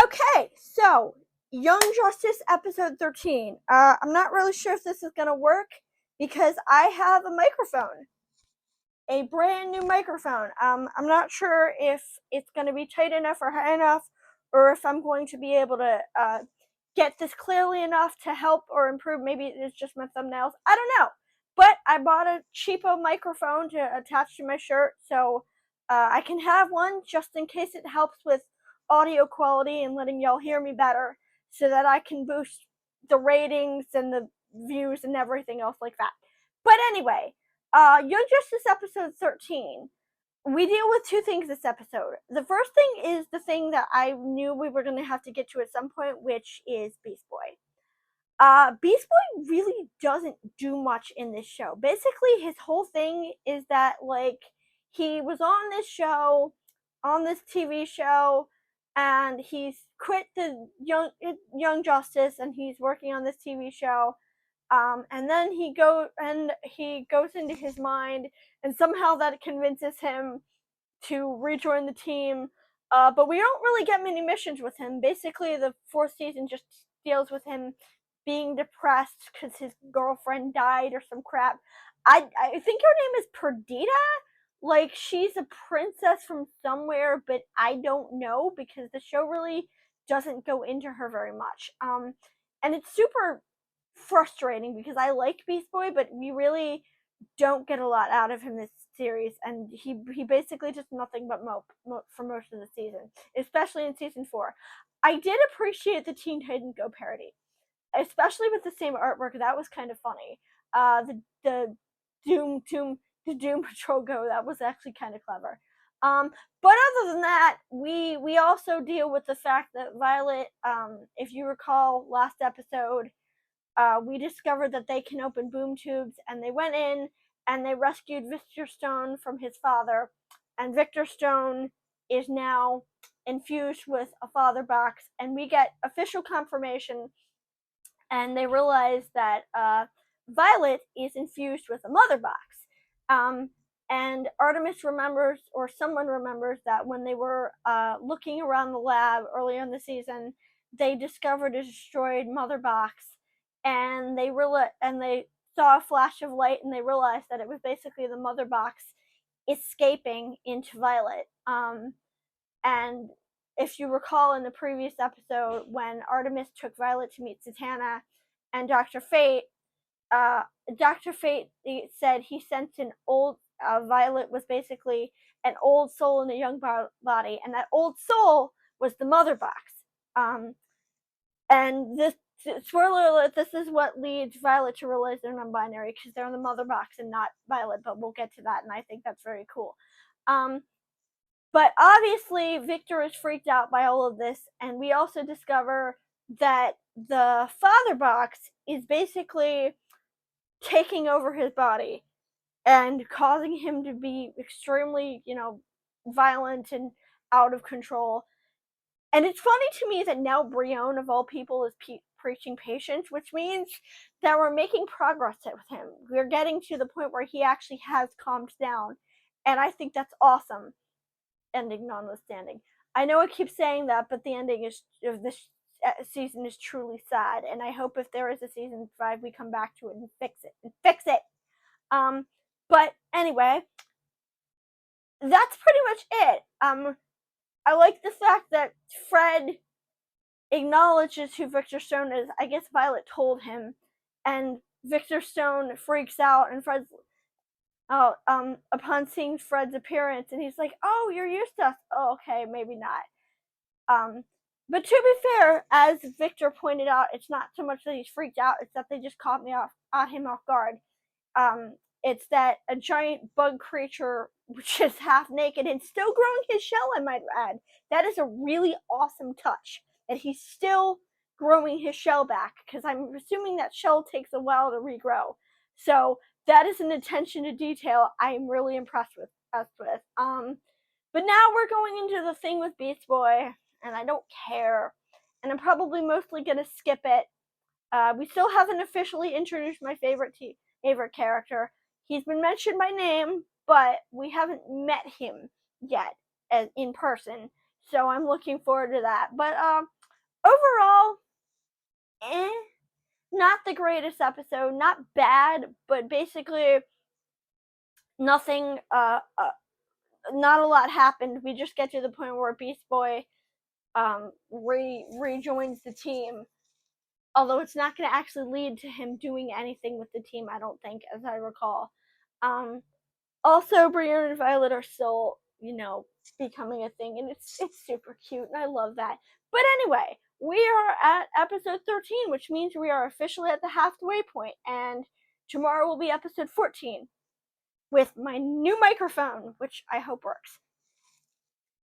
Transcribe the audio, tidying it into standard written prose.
Okay, so Young Justice episode 13. I'm not really sure if this is gonna work because I have a microphone, a brand new microphone. I'm not sure if it's gonna be tight enough or high enough, or if I'm going to be able to get this clearly enough to help or improve. Maybe it's just my thumbnails. I don't know. But I bought a cheapo microphone to attach to my shirt, so I can have one just in case it helps with audio quality and letting y'all hear me better, so that I can boost the ratings and the views and everything else like that. But anyway, Young Justice episode 13. We deal with two things this episode. The first thing is the thing that I knew we were going to have to get to at some point, which is Beast Boy. Beast Boy really doesn't do much in this show. Basically, his whole thing is that, like, he was on this show, on this TV show, and he's quit the Young Justice, and he's working on this TV show. And then he goes into his mind, and somehow that convinces him to rejoin the team. But we don't really get many missions with him. Basically, the fourth season just deals with him being depressed because his girlfriend died or some crap. I think her name is Perdita. Like, she's a princess from somewhere, but I don't know because the show really doesn't go into her very much. And it's super frustrating because I like Beast Boy, but we really don't get a lot out of him this series, and he basically just nothing but mope for most of the season, especially in season 4. I did appreciate the Teen Titans Go parody, especially with the same artwork. That was kind of funny. The Doom Patrol Go, that was actually kind of clever. But other than that, we also deal with the fact that Violet, if you recall last episode, we discovered that they can open boom tubes, and they went in and they rescued Victor Stone from his father, and Victor Stone is now infused with a father box, and we get official confirmation, and they realize that Violet is infused with a mother box. And Artemis remembers, or someone remembers, that when they were looking around the lab earlier in the season, they discovered a destroyed mother box, and they saw a flash of light, and they realized that it was basically the mother box escaping into Violet. And if you recall in the previous episode, when Artemis took Violet to meet Satana and Dr. Fate, Dr. Fate said he sensed an old Violet was basically an old soul in a young body, and that old soul was the mother box. And this, spoiler alert, this is what leads Violet to realize they're non-binary, because they're in the mother box and not Violet, but we'll get to that, and I think that's very cool. But obviously, Victor is freaked out by all of this, and we also discover that the father box is basically taking over his body and causing him to be extremely, violent and out of control. And it's funny to me that now Brion, of all people, is preaching patience, which means that we're making progress with him. We're getting to the point where he actually has calmed down, and I think that's awesome. Ending notwithstanding, I know I keep saying that, but the ending of this season is truly sad, and I hope if there is a season 5, we come back to it and fix it. But anyway, that's pretty much it. I like the fact that Fred acknowledges who Victor Stone is. I guess Violet told him, and Victor Stone freaks out, and Fred's upon seeing Fred's appearance, and he's like, "Oh, you're used to us." Oh, okay, maybe not. But to be fair, as Victor pointed out, it's not so much that he's freaked out; it's that they just caught him off guard. It's that a giant bug creature, which is half naked and still growing his shell, I might add. That is a really awesome touch, that he's still growing his shell back, because I'm assuming that shell takes a while to regrow. So that is an attention to detail I'm really impressed with us with. But now we're going into the thing with Beast Boy, and I don't care, and I'm probably mostly gonna skip it. We still haven't officially introduced my favorite character. He's been mentioned by name, but we haven't met him yet in person, so I'm looking forward to that. But overall, not the greatest episode, not bad, but basically nothing, not a lot happened. We just get to the point where Beast Boy rejoins the team, although it's not going to actually lead to him doing anything with the team, I don't think, as I recall. Also, Brienne and Violet are still, becoming a thing, and it's super cute, and I love that. But anyway, we are at episode 13, which means we are officially at the halfway point, and tomorrow will be episode 14 with my new microphone, which I hope works.